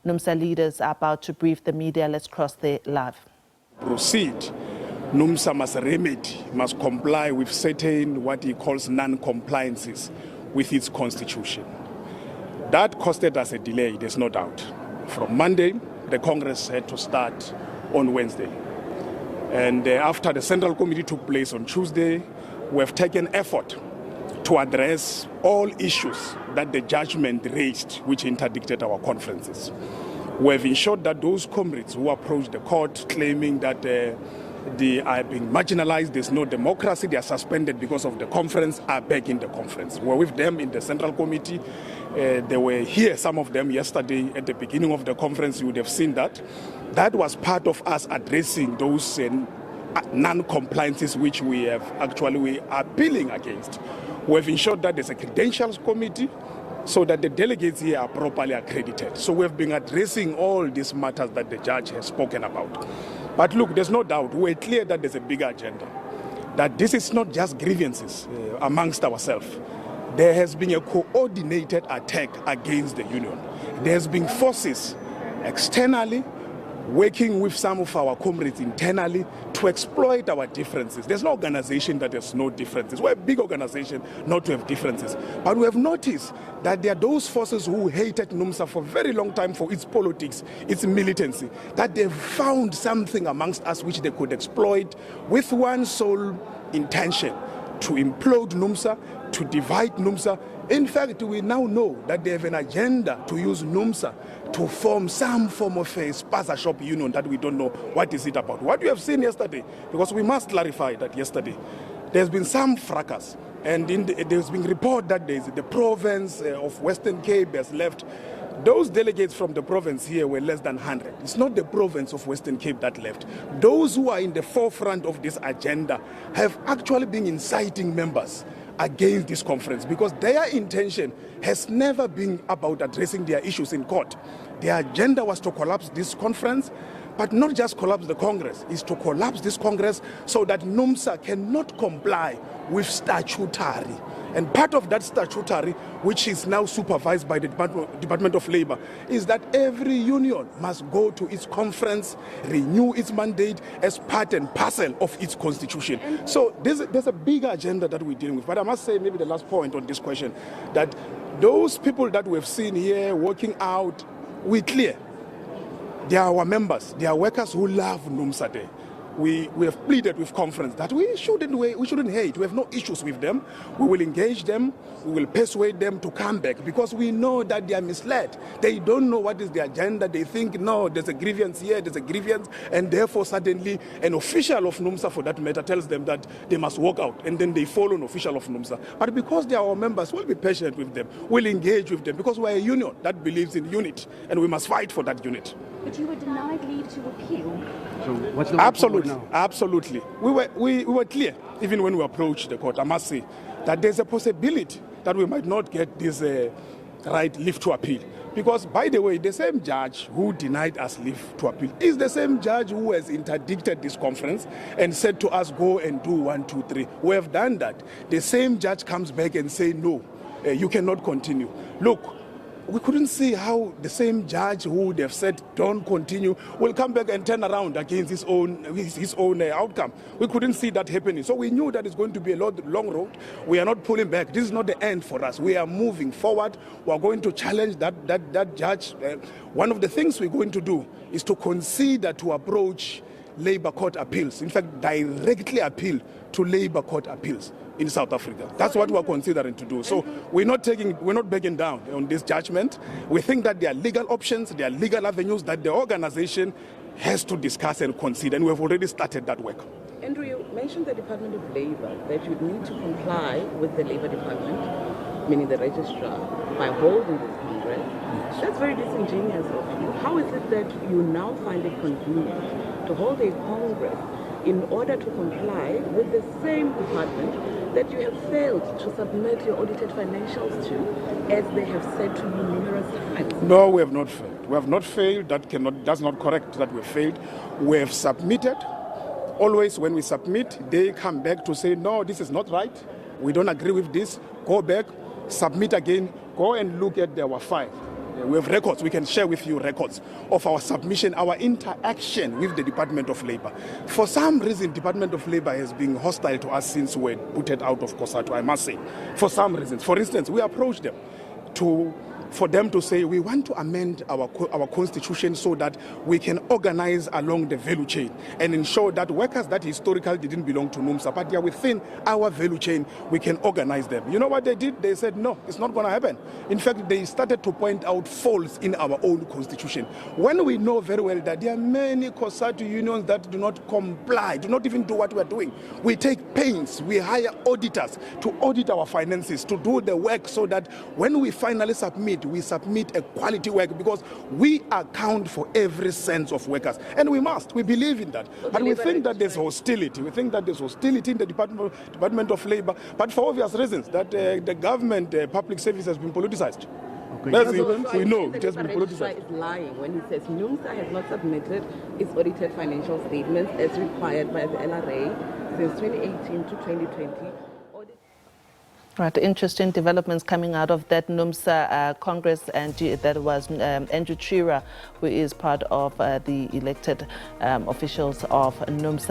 Numsa leaders are about to brief the media. Let's cross there live. Proceed. Numsa must comply with certain what he calls non-compliances with its constitution. That costed us a delay, there's no doubt. From Monday, the Congress had to start on Wednesday. And after the Central Committee took place on Tuesday, we have taken effort to address all issues that the judgment raised, which interdicted our conferences. We have ensured that those comrades who approached the court claiming that they are being marginalized, there's no democracy, they are suspended because of the conference, are back in the conference. We're with them in the Central Committee. They were here, some of them yesterday at the beginning of the conference. You would have seen that. That was part of us addressing those non-compliances which we are appealing against. We have ensured that there's a credentials committee so that the delegates here are properly accredited. So we have been addressing all these matters that the judge has spoken about. But look, there's no doubt, we're clear that there's a bigger agenda, that this is not just grievances amongst ourselves. There has been a coordinated attack against the union. There has been forces externally working with some of our comrades internally to exploit our differences. There's no organization that has no differences. We're a big organization not to have differences. But we have noticed that there are those forces who hated Numsa for a very long time for its politics, its militancy, that they've found something amongst us which they could exploit with one sole intention: to implode Numsa, to divide Numsa. In fact, we now know that they have an agenda to use Numsa to form some form of a spaza shop union that we don't know what is it about. What we have seen yesterday, because we must clarify that yesterday, there's been some fracas, and there's been report that the province of Western Cape has left. Those delegates from the province here were less than 100. It's not the province of Western Cape that left. Those who are in the forefront of this agenda have actually been inciting members against this conference, because their intention has never been about addressing their issues in court. Their agenda was to collapse this conference, but not just collapse the Congress, is to collapse this Congress so that Numsa cannot comply with statutory. And part of that statutory, which is now supervised by the Department of Labor, is that every union must go to its conference, renew its mandate as part and parcel of its constitution. So there's a bigger agenda that we're dealing with. But I must say, maybe the last point on this question, that those people that we've seen here working out, we're clear. They are our members. They are workers who love Numsa Day. We have pleaded with conference that we shouldn't hate. We have no issues with them. We will engage them. We will persuade them to come back, because we know that they are misled. They don't know what is the agenda. They think, no, there's a grievance here, there's a grievance, and therefore suddenly an official of Numsa, for that matter, tells them that they must walk out, and then they follow an official of Numsa. But because they are our members, we'll be patient with them. We'll engage with them, because we're a union that believes in unity, and we must fight for that unity. But you were denied leave to appeal. So what's the Absolutely, absolutely. We were clear, even when we approached the court, I must say, that there's a possibility that we might not get this right leave to appeal. Because, by the way, the same judge who denied us leave to appeal is the same judge who has interdicted this conference and said to us, go and do 1, 2, 3. We have done that. The same judge comes back and say, no, you cannot continue. Look, we couldn't see how the same judge who would have said don't continue will come back and turn around against his own outcome. We couldn't see that happening. So we knew that it's going to be a long road. We are not pulling back. This is not the end for us. We are moving forward. We are going to challenge that judge. One of the things we're going to do is to consider to approach labor court appeals. In fact, directly appeal to labor court appeals in South Africa. That's what we're considering to do. So we're not backing down on this judgment. We think that there are legal options, there are legal avenues that the organization has to discuss and consider, and we've already started that work. Andrew, you mentioned the Department of Labor, that you need to comply with the Labor Department, meaning the registrar, by holding this Congress. Yes. That's very disingenuous of you. How is it that you now find it convenient to hold a Congress in order to comply with the same department that you have failed to submit your audited financials to, as they have said to you numerous times? No, we have not failed. We have not failed. That's not correct that we failed. We have submitted. Always when we submit, they come back to say, no, this is not right. We don't agree with this. Go back, submit again, go and look at our file. We have records. We can share with you records of our submission, our interaction with the Department of Labour. For some reason, Department of Labour has been hostile to us since we were booted out of COSATU, I must say. For some reasons. For instance, we approached them for them to say we want to amend our constitution so that we can organize along the value chain and ensure that workers that historically didn't belong to Numsa, but they are within our value chain, we can organize them. You know what they did? They said, no, it's not going to happen. In fact, they started to point out faults in our own constitution. When we know very well that there are many COSATU unions that do not comply, do not even do what we are doing. We take pains, we hire auditors to audit our finances, to do the work so that when we finally submit, we submit a quality work because we account for every cent of workers. And we must. We believe in that. But we think that there's hostility. We think that there's hostility in the Department of Labour, but for obvious reasons, that the government public service has been politicized. Okay. We know it has been politicized. Is lying when he says Numsa has not submitted its audited financial statements as required by the LRA since 2018 to 2020. Right, interesting developments coming out of that Numsa Congress, and that was Andrew Chira, who is part of the elected officials of Numsa.